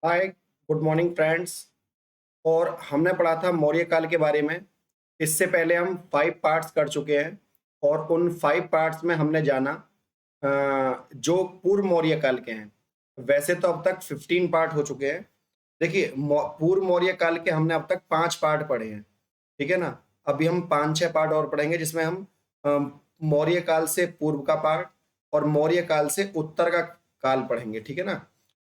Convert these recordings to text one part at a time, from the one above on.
हाय, good morning friends. और हमने पढ़ा था मौर्य काल के बारे में। इससे पहले हम 5 पार्ट्स कर चुके हैं और उन 5 पार्ट्स में हमने जाना जो पूर्व मौर्य काल के हैं। वैसे तो अब तक 15 पार्ट हो चुके हैं। देखिए, पूर्व मौर्य काल के हमने अब तक 5 पार्ट पढ़े हैं, ठीक है ना। अभी हम 5-6 पार्ट और पढ़ेंगे जिसमें हम मौर्य काल से पूर्व का पार्ट और मौर्य काल से उत्तर का काल पढ़ेंगे, ठीक है ना।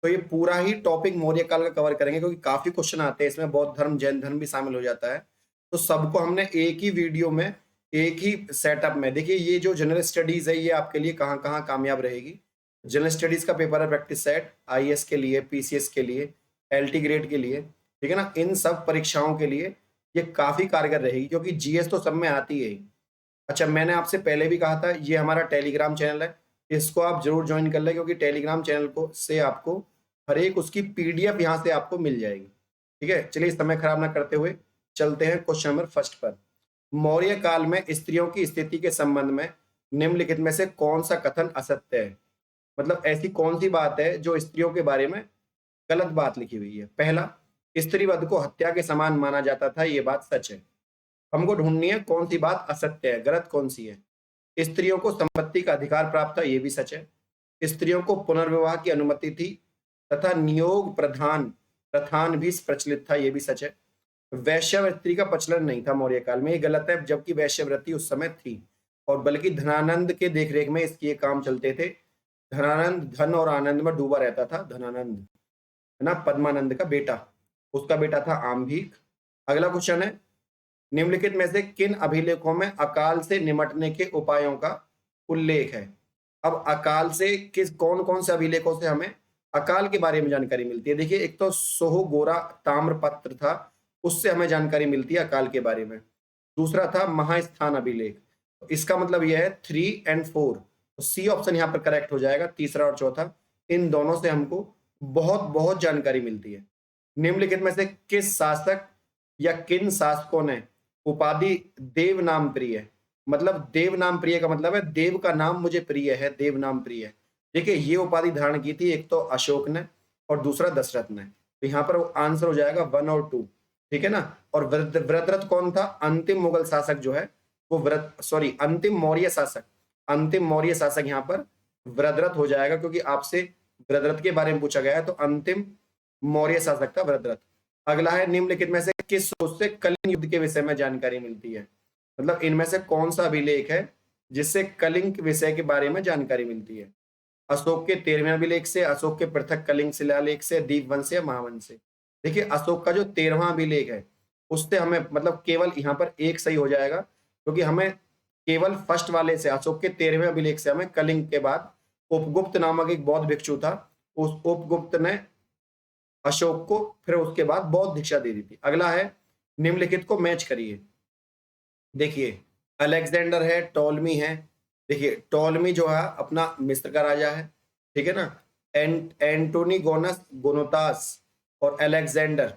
तो ये पूरा ही टॉपिक मौर्य काल का कवर करेंगे क्योंकि काफी क्वेश्चन आते हैं इसमें, बौद्ध धर्म जैन धर्म भी शामिल हो जाता है। तो सबको हमने एक ही वीडियो में, एक ही सेटअप में, देखिए ये जो जनरल स्टडीज है ये आपके लिए कहाँ कहाँ कामयाब रहेगी। जनरल स्टडीज का पेपर है प्रैक्टिस सेट, आईएएस के लिए, पीसीएस के लिए, एलटी ग्रेड के लिए, ठीक है ना। इन सब परीक्षाओं के लिए ये काफी कारगर रहेगी क्योंकि जीएस तो सब में आती है ही। अच्छा, मैंने आपसे पहले भी कहा था ये हमारा टेलीग्राम चैनल है, इसको आप जरूर ज्वाइन कर लें क्योंकि टेलीग्राम चैनल को से आपको हर एक उसकी पीडीएफ यहाँ से आपको मिल जाएगी, ठीक है। चलिए समय खराब ना करते हुए चलते हैं क्वेश्चन नंबर फर्स्ट पर। मौर्य काल में स्त्रियों की स्थिति के संबंध में निम्नलिखित में से कौन सा कथन असत्य है। मतलब ऐसी कौन सी बात है जो स्त्रियों के बारे में गलत बात लिखी हुई है। पहला, स्त्रीवध को हत्या के समान माना जाता था, ये बात सच है। हमको ढूंढनी है कौन सी बात असत्य है, गलत कौन सी है। स्त्रियों को संपत्ति का अधिकार प्राप्त था, ये भी सच है। स्त्रियों को पुनर्विवाह की अनुमति थी तथा नियोग प्रधान प्रधान भी प्रचलित था, ये भी सच है। वैश्यावृत्ति का प्रचलन नहीं था मौर्य काल में, ये गलत है, जबकि वैश्यावृत्ति उस समय थी और बल्कि धनानंद के देखरेख में इसके ये काम चलते थे। धनानंद धन और आनंद में डूबा रहता था, धनानंद है ना, पद्मानंद का बेटा, उसका बेटा था आम्भीक। अगला क्वेश्चन है, निम्नलिखित में से किन अभिलेखों में अकाल से निमटने के उपायों का उल्लेख है। अब अकाल से किस कौन कौन से अभिलेखों से हमें अकाल के बारे में जानकारी मिलती है। देखिए, एक तो सोहो गोरा ताम्रपत्र था, उससे हमें जानकारी मिलती है अकाल के बारे में। दूसरा था महास्थान अभिलेख, तो इसका मतलब यह है 3 और 4, तो सी ऑप्शन यहाँ पर करेक्ट हो जाएगा, तीसरा और चौथा। इन दोनों से हमको बहुत बहुत जानकारी मिलती है। निम्नलिखित में से किस शासक या किन शासकों ने उपाधि देव नाम प्रिय, मतलब देव नाम प्रिय का मतलब है देव का नाम मुझे प्रिय है, देव नाम प्रिय। देखिए, ये उपाधि धारण की थी एक तो अशोक ने और दूसरा दशरथ ने, तो यहाँ पर आंसर हो जाएगा 1 और 2, ठीक है ना। और वृत्रथ कौन था, अंतिम मुगल शासक जो है वो अंतिम मौर्य शासक, अंतिम मौर्य शासक यहाँ पर वृत्रथ हो जाएगा क्योंकि आपसे वृत्रथ के बारे में पूछा गया है, तो अंतिम मौर्य शासक था वृत्रथ। अगला है, निम्नलिखित में से किस स्रोत से कलिंग युद्ध के विषय में जानकारी मिलती है। मतलब इनमें से कौन सा अभिलेख है जिससे कलिंग विषय के बारे में जानकारी मिलती है। अशोक के 13वें अभिलेख से, अशोक के पृथक कलिंग शिलालेख से, दीपवंश से या महावंश से। देखिए, अशोक का जो 13वां अभिलेख है उससे हमें मतलब केवल यहाँ पर एक सही हो जाएगा क्योंकि हमें केवल फर्स्ट वाले से, अशोक के 13वें अभिलेख से हमें कलिंग के बाद उपगुप्त नामक एक बौद्ध भिक्षु था, उस उपगुप्त ने अशोक को फिर उसके बाद बौद्ध दीक्षा दे दी थी। अगला है, निम्नलिखित को मैच करिए। देखिए, अलेक्जेंडर है, टॉलमी है। देखिए, टॉलमी जो है अपना मिस्र का राजा है, ठीक है ना। एंटोनी गोनस गोनोतास और अलेक्जेंडर।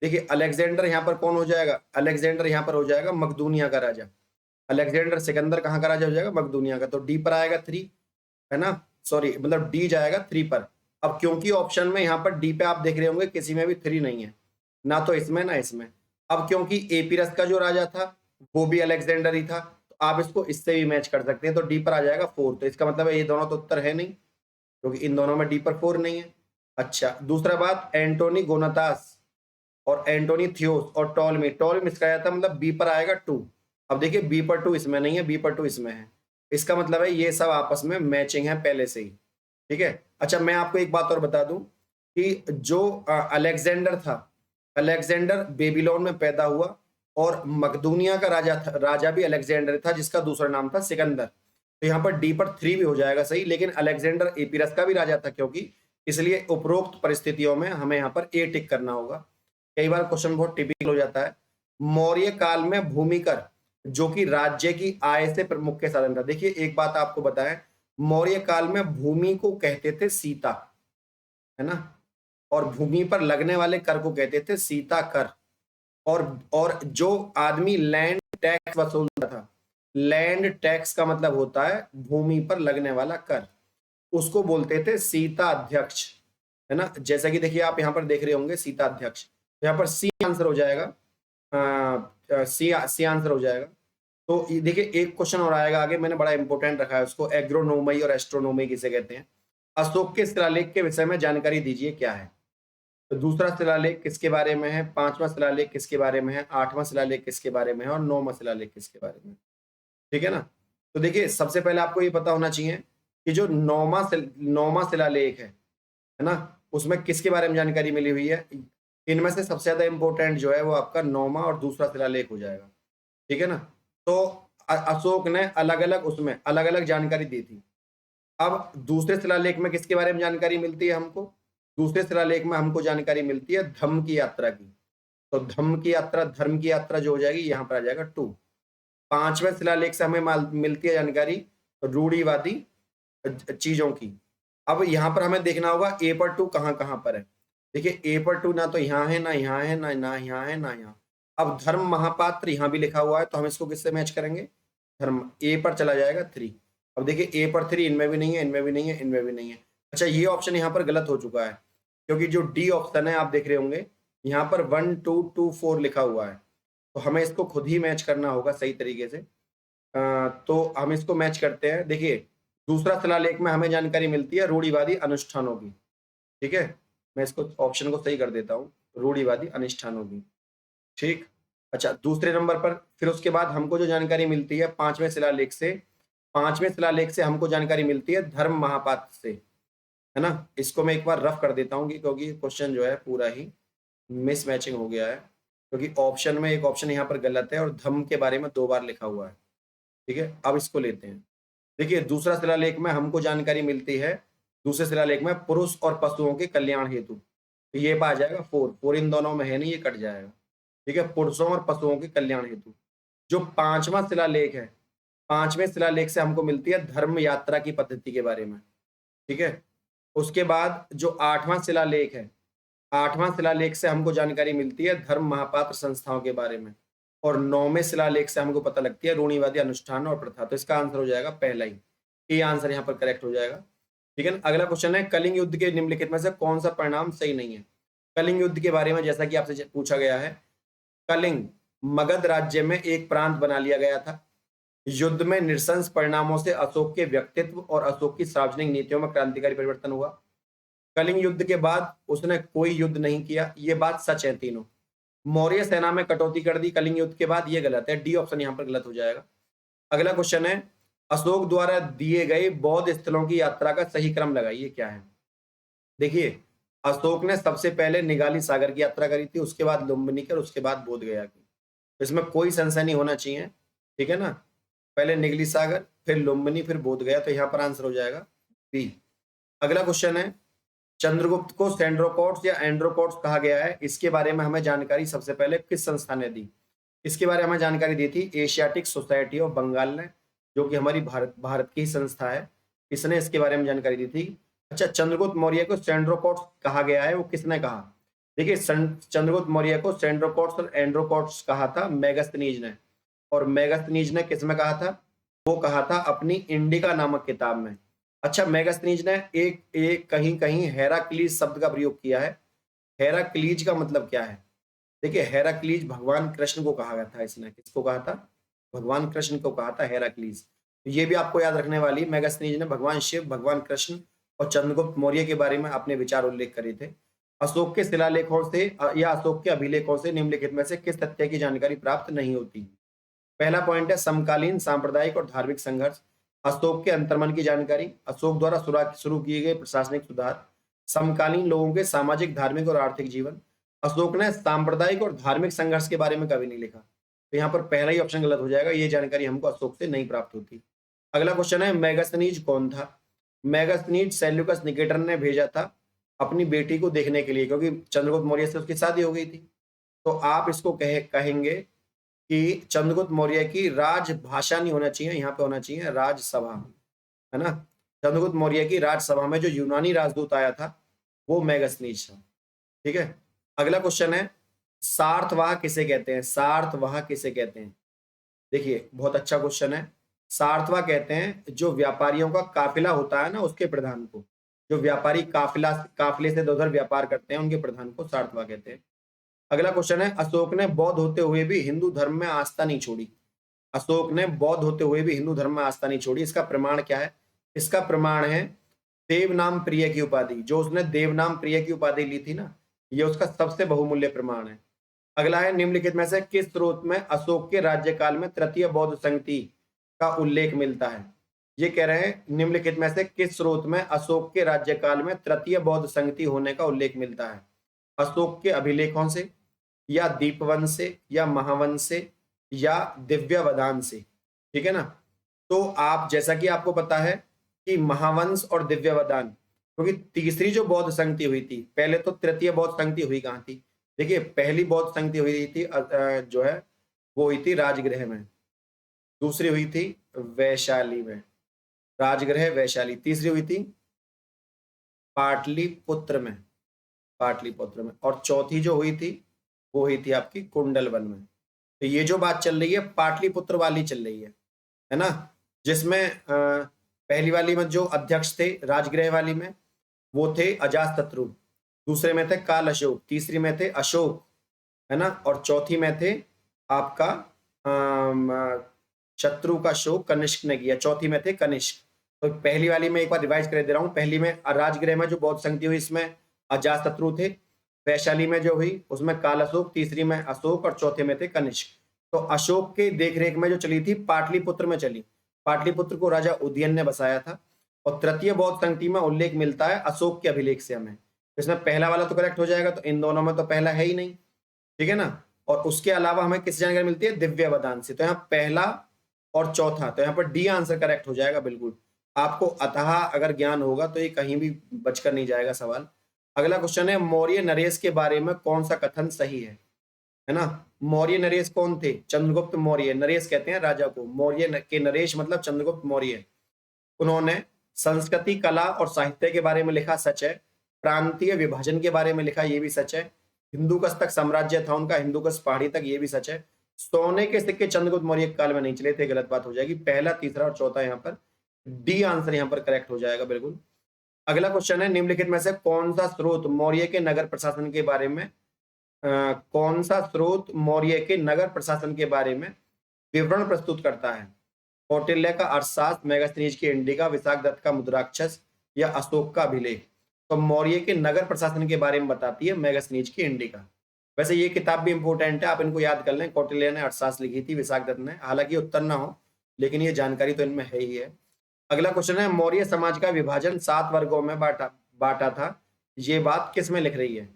देखिए, अलेक्जेंडर यहाँ पर कौन हो जाएगा, अलेक्जेंडर यहाँ पर हो जाएगा मकदूनिया का राजा। अलेक्जेंडर सिकंदर कहाँ का राजा हो जाएगा, मकदूनिया का। तो डी पर आएगा 3, है ना, सॉरी मतलब डी जाएगा 3 पर। अब क्योंकि ऑप्शन में यहाँ पर डी पे आप देख रहे होंगे किसी में भी 3 नहीं है, ना तो इसमें ना इसमें। अब क्योंकि एपीरस का जो राजा था वो भी अलेक्जेंडर ही था, तो आप इसको इससे भी मैच कर सकते हैं, तो डी पर आ जाएगा 4। तो इसका मतलब है ये दोनों तो उत्तर है नहीं क्योंकि इन दोनों में डी पर 4 नहीं है। अच्छा, दूसरा बात, एंटोनी गोनातास और एंटोनी थियोस और टॉलमी, टॉलमी इसका आया था, मतलब बी पर आएगा 2। अब देखिए, बी पर 2 इसमें नहीं है, बी पर 2 इसमें है। इसका मतलब है ये सब आपस में मैचिंग है पहले से ही, ठीक है। अच्छा, मैं आपको एक बात और बता दूं कि जो अलेक्जेंडर था, अलेक्जेंडर बेबीलोन में पैदा हुआ और मकदूनिया का राजा भी अलेक्जेंडर था जिसका दूसरा नाम था सिकंदर। तो यहाँ पर डी पर 3 भी हो जाएगा सही, लेकिन अलेक्जेंडर एपीरस का भी राजा था क्योंकि, इसलिए उपरोक्त परिस्थितियों में हमें यहाँ पर ए टिक करना होगा। कई बार क्वेश्चन बहुत टिपिकल हो जाता है। मौर्य काल में भूमिकर जो कि राज्य की आय से मुख्य साधन था। देखिए, एक बात आपको बताएं, मौर्य काल में भूमि को कहते थे सीता, है ना, और भूमि पर लगने वाले कर को कहते थे सीता कर। और जो आदमी लैंड टैक्स वसूलता था, लैंड टैक्स का मतलब होता है भूमि पर लगने वाला कर, उसको बोलते थे सीता अध्यक्ष। है ना। जैसा कि देखिए आप यहाँ पर देख रहे होंगे सीता अध्यक्ष, तो यहाँ पर सी आंसर हो जाएगा, सी आंसर हो जाएगा। तो देखिए एक क्वेश्चन और आएगा आगे, मैंने बड़ा इंपॉर्टेंट रखा है उसको, एग्रोनोमी और एस्ट्रोनोमी किसे कहते हैं। अशोक के शिलालेख के विषय में जानकारी दीजिए क्या है। तो दूसरा शिलालेख किसके बारे में है, पांचवा शिलालेख किसके बारे में है, आठवां शिलालेख किसके बारे में है और नौवां शिलालेख किसके बारे में है। ठीक है ना। तो देखिए सबसे पहले आपको ये पता होना चाहिए कि जो नौवां शिलालेख है ना, उसमें किसके बारे में जानकारी मिली हुई है। इनमें से सबसे ज्यादा इंपॉर्टेंट जो है वो आपका नौवां और दूसरा शिलालेख हो जाएगा। ठीक है ना। तो अशोक ने अलग अलग उसमें अलग अलग जानकारी दी थी। अब दूसरे शिलालेख में किसके बारे में जानकारी मिलती है हमको, दूसरे शिलालेख में हमको जानकारी मिलती है धम्म की यात्रा की। तो धम्म की यात्रा, धर्म की यात्रा जो हो जाएगी यहाँ पर आ जाएगा 2। पांचवें शिलालेख से हमें मिलती है जानकारी रूढ़िवादी चीजों की। अब यहाँ पर हमें देखना होगा ए पर 2 कहाँ कहाँ पर है। देखिए ए पर 2 ना तो यहाँ है, ना यहाँ है, ना यहाँ है, ना यहाँ। अब धर्म महापात्र यहाँ भी लिखा हुआ है, तो हम इसको किससे मैच करेंगे, धर्म ए पर चला जाएगा 3। अब देखिए ए पर 3 इनमें भी नहीं है, इनमें भी नहीं है, इनमें भी नहीं है। अच्छा ये ऑप्शन यहाँ पर गलत हो चुका है, क्योंकि जो डी ऑप्शन है आप देख रहे होंगे यहाँ पर 1 2 2 4 लिखा हुआ है, तो हमें इसको खुद ही मैच करना होगा सही तरीके से। तो हम इसको मैच करते हैं। देखिए दूसरा शिलालेख में हमें जानकारी मिलती है रूढ़िवादी अनुष्ठानों की। ठीक है, मैं इसको ऑप्शन को सही कर देता हूँ, रूढ़िवादी अनुष्ठानों की। ठीक। अच्छा दूसरे नंबर पर फिर उसके बाद हमको जो जानकारी मिलती है पांचवें शिलालेख से हमको जानकारी मिलती है धर्म महापात्र से, है ना। इसको मैं एक बार रफ कर देता हूँ क्योंकि क्वेश्चन जो है पूरा ही मिसमैचिंग हो गया है, क्योंकि ऑप्शन में एक ऑप्शन यहाँ पर गलत है और धम्म के बारे में 2 बार लिखा हुआ है। ठीक है, अब इसको लेते हैं। देखिए दूसरा शिलालेख में हमको जानकारी मिलती है, दूसरे शिलालेख में पुरुष और पशुओं के कल्याण हेतु, तो ये आ जाएगा 4 इन दोनों में है नहीं, ये कट जाएगा। ठीक है, पुरुषों और पशुओं के कल्याण हेतु। जो पांचवा शिलालेख है, पांचवें शिलालेख से हमको मिलती है धर्म यात्रा की पद्धति के बारे में। ठीक है, उसके बाद जो आठवां शिलालेख है, आठवां शिलालेख से हमको जानकारी मिलती है धर्म महापात्र संस्थाओं के बारे में, और नौवें शिलालेख से हमको पता लगती है रूढ़िवादी अनुष्ठान और प्रथा। तो इसका आंसर हो जाएगा पहला ही, ये आंसर यहाँ पर करेक्ट हो जाएगा। ठीक है, अगला क्वेश्चन है कलिंग युद्ध के निम्नलिखित में से कौन सा परिणाम सही नहीं है। कलिंग युद्ध के बारे में जैसा कि आपसे पूछा गया है, कलिंग मगध राज्य में एक प्रांत बना लिया गया था। युद्ध में नृशंस परिणामों से अशोक के व्यक्तित्व और अशोक की सार्वजनिक नीतियों में क्रांतिकारी परिवर्तन हुआ। कलिंग युद्ध के बाद उसने कोई युद्ध नहीं किया, ये बात सच है तीनों। मौर्य सेना में कटौती कर दी कलिंग युद्ध के बाद, ये गलत है, डी ऑप्शन यहाँ पर गलत हो जाएगा। अगला क्वेश्चन है अशोक द्वारा दिए गए बौद्ध स्थलों की यात्रा का सही क्रम लगाइए क्या है। देखिए अशोक ने सबसे पहले निगाली सागर की यात्रा करी थी, उसके बाद लुम्बिनी की और उसके बाद बोध गया की। इसमें कोई संशय नहीं होना चाहिए। ठीक है ना, पहले निगली सागर, फिर लुम्बिनी, फिर बोध गया, तो यहाँ पर आंसर हो जाएगा बी। अगला क्वेश्चन है चंद्रगुप्त को सेंड्रोकोट्स या एंड्रोकोट्स कहा गया है, इसके बारे में हमें जानकारी सबसे पहले किस संस्था ने दी। इसके बारे में हमें जानकारी दी थी एशियाटिक सोसाइटी ऑफ बंगाल ने, जो कि हमारी भारत की ही संस्था है, इसने इसके बारे में जानकारी दी थी। अच्छा चंद्रगुप्त मौर्य को सेंड्रोकोट्स कहा गया है, वो किसने कहा। देखिए चंद्रगुप्त मौर्य को सेंड्रोकोट्स और एंड्रोकोट्स कहा था मेगस्थनीज ने, और मेगस्थनीज ने किस में कहा था, वो कहा था अपनी इंडिका नामक किताब में। अच्छा मेगस्थनीज ने एक कहीं कहीं हेराक्लीज शब्द का प्रयोग किया है। हेराक्लीज का मतलब क्या है, देखिए हेराक्लीज भगवान कृष्ण को कहा गया था, इसने किसको कहा था, भगवान कृष्ण को कहा था हेराक्लीज। तो ये भी आपको याद रखने वाली, मेगस्थनीज ने भगवान शिव, भगवान कृष्ण और चंद्रगुप्त मौर्य के बारे में अपने विचार उल्लेख करे थे। अशोक के शिलालेखों से या अशोक के अभिलेखों से निम्नलिखित में से किस तथ्य की जानकारी प्राप्त नहीं होती। पहला पॉइंट है समकालीन सांप्रदायिक और धार्मिक संघर्ष, अशोक के अंतर्मन की जानकारी, अशोक द्वारा शुरू किए गए प्रशासनिक सुधार, समकालीन लोगों के सामाजिक धार्मिक और आर्थिक जीवन। अशोक ने सांप्रदायिक और धार्मिक संघर्ष के बारे में कभी नहीं लिखा, तो यहाँ पर पहला ही ऑप्शन गलत हो जाएगा, ये जानकारी हमको अशोक से नहीं प्राप्त होती। अगला क्वेश्चन है मेगस्थनीज कौन था। मेगस्थनीज सेल्यूकस निकेटर ने भेजा था अपनी बेटी को देखने के लिए, क्योंकि चंद्रगुप्त मौर्य से उसकी शादी हो गई थी। तो आप इसको कहेंगे कि चंद्रगुप्त मौर्य की राजभाषा नहीं होना चाहिए, यहाँ पे होना चाहिए राजसभा, है ना। चंद्रगुप्त मौर्य की राजसभा में जो यूनानी राजदूत आया था वो मेगस्थनीज था। ठीक है, अगला क्वेश्चन है सार्थवाह किसे कहते हैं, सार्थवाह किसे कहते हैं। देखिए बहुत अच्छा क्वेश्चन है। सार्थवाह कहते हैं जो व्यापारियों का काफिला होता है ना, उसके प्रधान को। जो व्यापारी काफिले से इधर व्यापार करते हैं, उनके प्रधान को सारथवा कहते हैं। अगला क्वेश्चन है, अशोक ने बौद्ध होते हुए भी हिंदू धर्म में आस्था नहीं छोड़ी। अशोक ने बौद्ध होते हुए भी हिंदू धर्म में आस्था नहीं छोड़ी, इसका प्रमाण क्या है? इसका प्रमाण है देवनाम प्रिय की उपाधि। जो उसने देवनाम प्रिय की उपाधि ली थी ना, ये उसका सबसे बहुमूल्य प्रमाण है। अगला है, निम्नलिखित में से किस स्रोत में अशोक के राज्यकाल में तृतीय बौद्ध संगति का उल्लेख मिलता है? ये कह रहे हैं निम्नलिखित में से किस स्रोत में अशोक के राज्यकाल में तृतीय बौद्ध संगति होने का उल्लेख मिलता है? अशोक के अभिलेखों से, या दीपवंश से, या महावंश से, या दिव्यावदान से। ठीक है ना? तो आप, जैसा कि आपको पता है कि महावंश और दिव्यावदान, क्योंकि तीसरी जो बौद्ध संगति हुई थी, पहले तो तृतीय बौद्ध संगति हुई कहाँ थी? देखिए, पहली बौद्ध संगति हुई थी जो है वो हुई थी राजगृह में, दूसरी हुई थी वैशाली में, राजगृह वैशाली। तीसरी हुई थी पाटलिपुत्र में, पाटलिपुत्र में। और चौथी जो हुई थी वो हुई थी आपकी कुंडलवन में। तो ये जो बात चल रही है पाटलिपुत्र वाली चल रही है ना? जिसमें पहली वाली में जो अध्यक्ष थे राजगृह वाली में, वो थे अजातशत्रु, दूसरे में थे काल अशोक, तीसरी में थे अशोक, है ना? और चौथी में थे आपका शत्रु का शोक कनिष्क ने किया, चौथी में थे कनिष्क। तो पहली वाली में एक बार रिवाइज कर दे रहा हूँ। पहली में राजगृह में जो बौद्ध संगति हुई, इसमें अजातशत्रु थे। वैशाली में जो हुई उसमें काल अशोक, तीसरी में अशोक, और चौथे में थे कनिष्क। तो अशोक के देखरेख में जो चली थी पाटलिपुत्र में चली। पाटलिपुत्र को राजा उदयन ने बसाया था। और तृतीय बौद्ध संगति में उल्लेख मिलता है अशोक के अभिलेख से हमें। इसमें पहला वाला तो करेक्ट हो जाएगा, तो इन दोनों में तो पहला है ही नहीं। ठीक है ना? और उसके अलावा हमें किस जानकारी मिलती है? दिव्यावदान से। तो यहाँ पहला और चौथा, तो यहाँ पर डी आंसर करेक्ट हो जाएगा बिल्कुल। आपको अतः अगर ज्ञान होगा तो ये कहीं भी बचकर नहीं जाएगा सवाल। अगला क्वेश्चन है, मौर्य नरेश के बारे में कौन सा कथन सही है ना? मौर्य नरेश कौन थे? चंद्रगुप्त मौर्य। नरेश कहते हैं राजा को, मौर्य के नरेश मतलब चंद्रगुप्त मौर्य। उन्होंने संस्कृति, कला और साहित्य के बारे में लिखा, सच है। प्रांतीय विभाजन के बारे में लिखा, ये भी सच है। हिंदूकुश तक साम्राज्य था उनका, हिंदूकुश पहाड़ी तक, ये भी सच है। सोने के सिक्के चंद्रगुप्त मौर्य काल में नहीं चले थे, गलत बात हो जाएगी। पहला, तीसरा और चौथा यहाँ पर डी आंसर यहाँ पर करेक्ट हो जाएगा बिल्कुल। अगला क्वेश्चन है, निम्नलिखित में से कौन सा स्रोत मौर्य के नगर प्रशासन के बारे में कौन सा स्रोत मौर्य के नगर प्रशासन के बारे में विवरण प्रस्तुत करता है? कौटिल्य का अर्थशास्त्र, मेगास्थनीज की इंडिका, विशाखदत्त का मुद्राक्षस, या अशोक का अभिलेख? तो मौर्य के नगर प्रशासन के बारे में बताती है मेगास्थनीज की इंडिका। वैसे ये किताब भी इंपोर्टेंट है, आप इनको याद कर लें। कौटिल्य ने अर्थशास्त्र लिखी थी, विशाखदत्त ने, हालांकि उत्तर ना हो लेकिन ये जानकारी तो इनमें है ही है। अगला क्वेश्चन है, मौर्य समाज का विभाजन 7 वर्गों में बांटा था, ये बात किस में लिख रही है?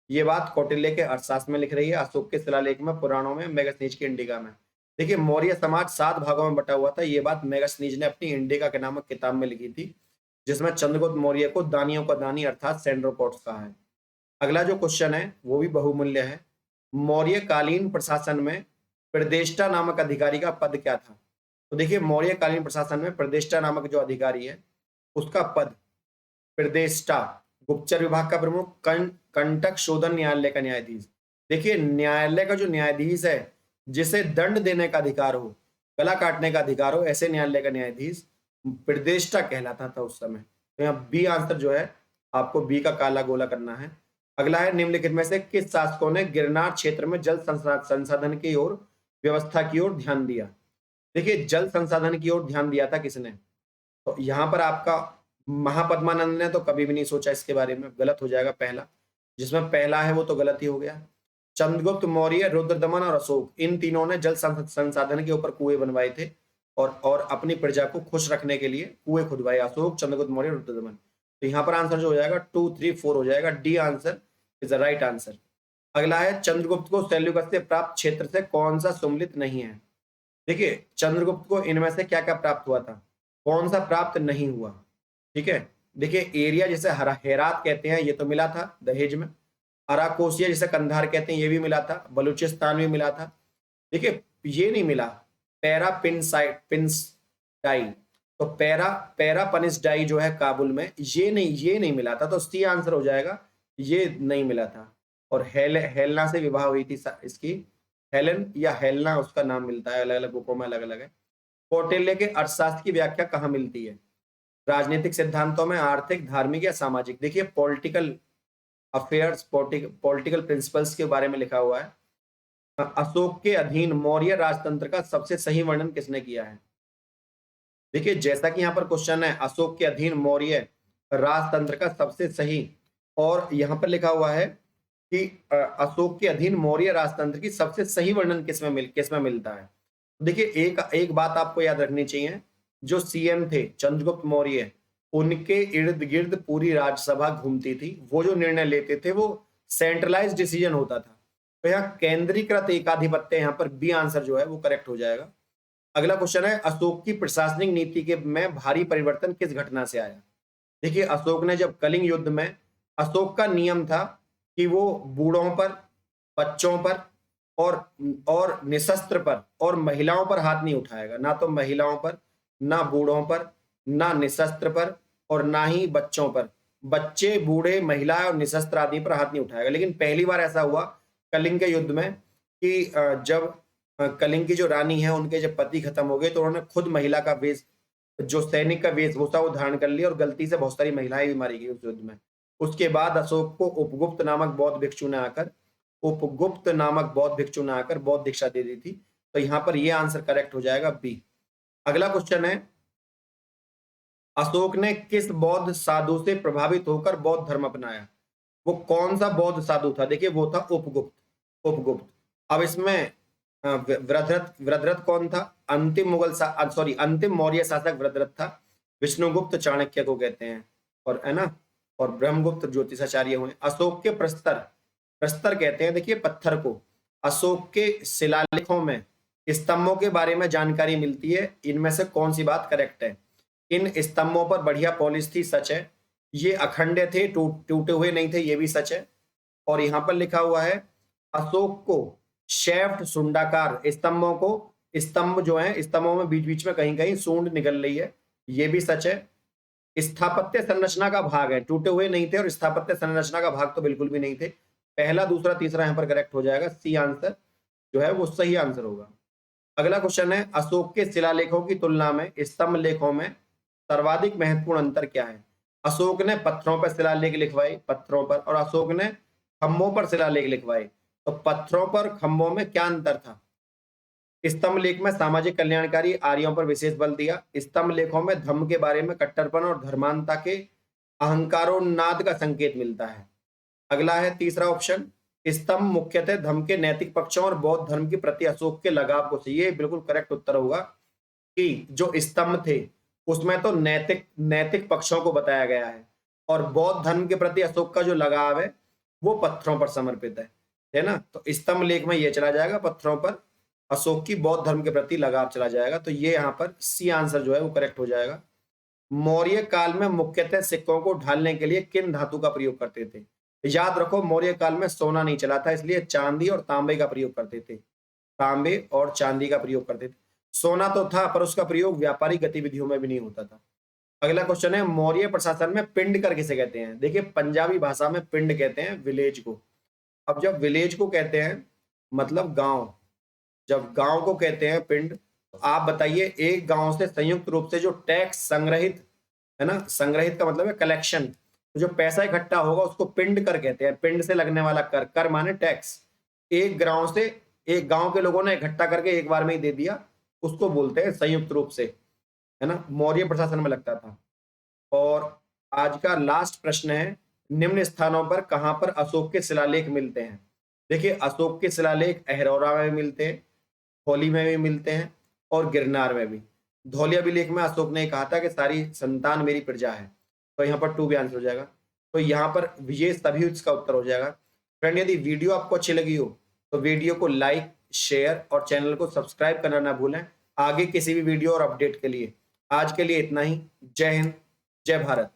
ये बात कौटिल्य के अर्थशास्त्र में लिख रही है, अशोक के शिलालेख में, पुराणों में, मेगास्थनीज की इंडिका में। देखिए, मौर्य समाज 7 भागों में बटा हुआ था, ये बात मेगास्थनीज ने अपनी इंडिका के नामक किताब में लिखी थी, जिसमें चंद्रगुप्त मौर्य को दानियों का दानी अर्थात सेंड्रोपोड्स कहा है। अगला जो क्वेश्चन है वो भी बहुमूल्य है। मौर्य कालीन प्रशासन में प्रदेष्टा नामक अधिकारी का पद क्या था? तो देखिए, मौर्य कालीन प्रशासन में प्रदेष्टा नामक जो अधिकारी है उसका पद प्रदेष्टा, गुप्तचर विभाग का प्रमुख, कंटक शोधन न्यायालय का न्यायाधीश। देखिए, न्यायालय का जो न्यायाधीश है, जिसे दंड देने का अधिकार हो, गला काटने का अधिकार हो, ऐसे न्यायालय का न्यायाधीश प्रदेष्टा कहलाता था उस समय। तो यहाँ बी आंसर जो है आपको बी का काला गोला करना है। अगला है, निम्नलिखित में से किस शासकों ने गिरनार क्षेत्र में जल संसाधन की ओर व्यवस्था की ओर ध्यान दिया? देखिए, जल संसाधन की ओर ध्यान दिया था किसने? तो यहाँ पर आपका महापद्मानंद ने तो कभी भी नहीं सोचा इसके बारे में, गलत हो जाएगा पहला। जिसमें पहला है वो तो गलत ही हो गया। चंद्रगुप्त मौर्य, रुद्रदमन और अशोक, इन तीनों ने जल संसाधन के ऊपर कुएं बनवाए थे और अपनी प्रजा को खुश रखने के लिए कुएं खुदवाए। अशोक, चंद्रगुप्त मौर्य, रुद्रदमन। तो यहाँ पर आंसर जो हो जाएगा 2, 3, 4 हो जाएगा। D answer is the right answer. अगला है, चंद्रगुप्त को सेल्यूकस से प्राप्त क्षेत्र से कौन सा सम्मिलित नहीं है? देखिए, चंद्रगुप्त को इनमें से क्या क्या प्राप्त हुआ था, कौन सा प्राप्त नहीं हुआ? ठीक है, देखिए, एरिया जिसे हेरात कहते हैं ये तो मिला था दहेज में। अराकोसिया जिसे कंधार कहते हैं ये भी मिला था। बलूचिस्तान भी मिला था। देखिए, ये नहीं मिला पैरा पिन्सडाई, तो पैरा पनिसडाई जो है काबुल में, ये नहीं मिला था। तो सी आंसर हो जाएगा, ये नहीं मिला था। और हेलना से विवाह हुई थी इसकी, हेलन या हेलना उसका नाम मिलता है, अलग अलग बुकों में अलग अलग है। कौटिल्य के अर्थशास्त्र की व्याख्या कहाँ मिलती है? राजनीतिक सिद्धांतों में आर्थिक, धार्मिक या सामाजिक। देखिए पॉलिटिकल अफेयर्स, पॉलिटिकल प्रिंसिपल्स के बारे में लिखा हुआ है। अशोक के अधीन मौर्य राजतंत्र का सबसे सही वर्णन किसने किया है? देखिए जैसा कि यहाँ पर क्वेश्चन है, अशोक के अधीन मौर्य राजतंत्र का सबसे सही, और यहाँ पर लिखा हुआ है कि अशोक के अधीन मौर्य राजतंत्र की सबसे सही वर्णन किसमें मिलता है। देखिए एक बात आपको याद रखनी चाहिए, जो सीएम थे चंद्रगुप्त मौर्य, उनके इर्द गिर्द पूरी राज्यसभा घूमती थी। वो जो निर्णय लेते थे वो सेंट्रलाइज डिसीजन होता था। तो यहाँ केंद्रीकृत एकाधिपत्य, यहाँ पर बी आंसर जो है वो करेक्ट हो जाएगा। अगला क्वेश्चन है, अशोक की प्रशासनिक नीति के में भारी परिवर्तन किस घटना से आया? देखिए अशोक ने जब कलिंग युद्ध में, अशोक का नियम था कि वो बूढ़ों पर, बच्चों पर और निशस्त्र पर और महिलाओं पर हाथ नहीं उठाएगा। ना तो महिलाओं पर, ना बूढ़ों पर, ना निशस्त्र पर और ना ही बच्चों पर। बच्चे, बूढ़े, महिलाएं और निशस्त्र आदि पर हाथ नहीं उठाएगा। लेकिन पहली बार ऐसा हुआ कलिंग के युद्ध में कि जब कलिंग की जो रानी है, उनके जब पति खत्म हो गए तो उन्होंने खुद महिला का वेश, जो सैनिक का वेशभूषा वो धारण कर लिया और गलती से बहुत सारी महिलाएं भी मारी गई उस युद्ध में। उसके बाद अशोक को उपगुप्त नामक बौद्ध भिक्षु ने आकर बौद्ध दीक्षा दे दी थी। तो यहाँ पर ये आंसर करेक्ट हो जाएगा बी। अगला क्वेश्चन है, अशोक ने किस बौद्ध साधु से प्रभावित होकर बौद्ध धर्म अपनाया? वो कौन सा बौद्ध साधु था? देखिए वो था उपगुप्त। अब इसमें वृद्धरथ कौन था? अंतिम मौर्य शासक वृद्धरथ था। विष्णुगुप्त चाणक्य को कहते हैं, और है ना, और ब्रह्मगुप्त ज्योतिषाचार्य हुए। अशोक के प्रस्तर कहते हैं, देखिए पत्थर को। अशोक के शिलालेखों में स्तंभों के बारे में जानकारी मिलती है। इनमें से कौन सी बात करेक्ट है? इन स्तंभों पर बढ़िया पॉलिश थी, सच है। ये अखंड थे, टूटे हुए नहीं थे, ये भी सच है। और यहाँ पर लिखा हुआ है, अशोक को शेफ्ट सुंडाकार स्तंभ जो है, स्तंभों में बीच बीच में कहीं कहीं सूंड निकल रही है, ये भी सच है। स्थापत्य संरचना का भाग है, टूटे हुए नहीं थे, और स्थापत्य संरचना का भाग तो बिल्कुल भी नहीं थे। पहला, दूसरा, तीसरा यहाँ पर करेक्ट हो जाएगा। सी आंसर जो है वो सही आंसर होगा। अगला क्वेश्चन है, अशोक के शिलालेखों की तुलना में स्तंभ लेखों में सर्वाधिक महत्वपूर्ण अंतर क्या है? अशोक ने पत्थरों पर शिलालेख लिखवाए, पत्थरों पर, और अशोक ने खंभों पर शिलालेख लिखवाए। तो पत्थरों पर, खंभों में क्या अंतर था? स्तंभ लेख में सामाजिक कल्याणकारी आर्यों पर विशेष बल दिया। स्तंभ लेखों में धम्म के बारे में कट्टरपन और धर्मांता के अहंकारोन्नाद का संकेत मिलता है। अगला है तीसरा ऑप्शन, स्तंभ मुख्यतः धर्म के नैतिक पक्षों और बौद्ध धर्म के प्रति अशोक के लगाव को से। ये बिल्कुल करेक्ट उत्तर होगा कि जो स्तंभ थे उसमें तो नैतिक पक्षों को बताया गया है, और बौद्ध धर्म के प्रति अशोक का जो लगाव है वो पत्थरों पर समर्पित है ना। तो स्तंभ लेख में ये चला जाएगा, पत्थरों पर अशोक की बौद्ध धर्म के प्रति लगाव चला जाएगा। तो ये यहाँ पर सी आंसर जो है वो करेक्ट हो जाएगा। मौर्य काल में मुख्यतः सिक्कों को ढालने के लिए किन धातु का प्रयोग करते थे? याद रखो, मौर्य काल में सोना नहीं चला था, इसलिए चांदी और तांबे का प्रयोग करते थे। तांबे और चांदी का प्रयोग करते थे। सोना तो था पर उसका प्रयोग व्यापारिक गतिविधियों में भी नहीं होता था। अगला क्वेश्चन है, मौर्य प्रशासन में पिंड कर किसे कहते हैं? देखिए पंजाबी भाषा में पिंड कहते हैं विलेज को। अब जब विलेज को कहते हैं मतलब गांव, जब गांव को कहते हैं पिंड, तो आप बताइए एक गांव से संयुक्त रूप से जो टैक्स संग्रहित है ना, संग्रहित का मतलब है कलेक्शन, तो जो पैसा इकट्ठा होगा उसको पिंड कर कहते हैं। पिंड से लगने वाला कर, कर माने टैक्स, एक गांव के लोगों ने इकट्ठा करके एक बार में ही दे दिया, उसको बोलते हैं संयुक्त रूप से, है ना। मौर्य प्रशासन में लगता था। और आज का लास्ट प्रश्न है, निम्न स्थानों पर कहां पर अशोक के शिलालेख मिलते हैं? देखिए अशोक के शिलालेख अहरौरा में मिलते हैं, होली में भी मिलते हैं, और गिरनार में भी। धौलियाभिलेख में अशोक ने कहा था कि सारी संतान मेरी प्रजा है, तो यहाँ पर 2 भी आंसर हो जाएगा। तो यहाँ पर ये सभी इसका उत्तर हो जाएगा। फ्रेंड यदि वीडियो आपको अच्छी लगी हो तो वीडियो को लाइक, शेयर और चैनल को सब्सक्राइब करना ना भूलें आगे किसी भी वीडियो और अपडेट के लिए। आज के लिए इतना ही। जय हिंद, जय भारत।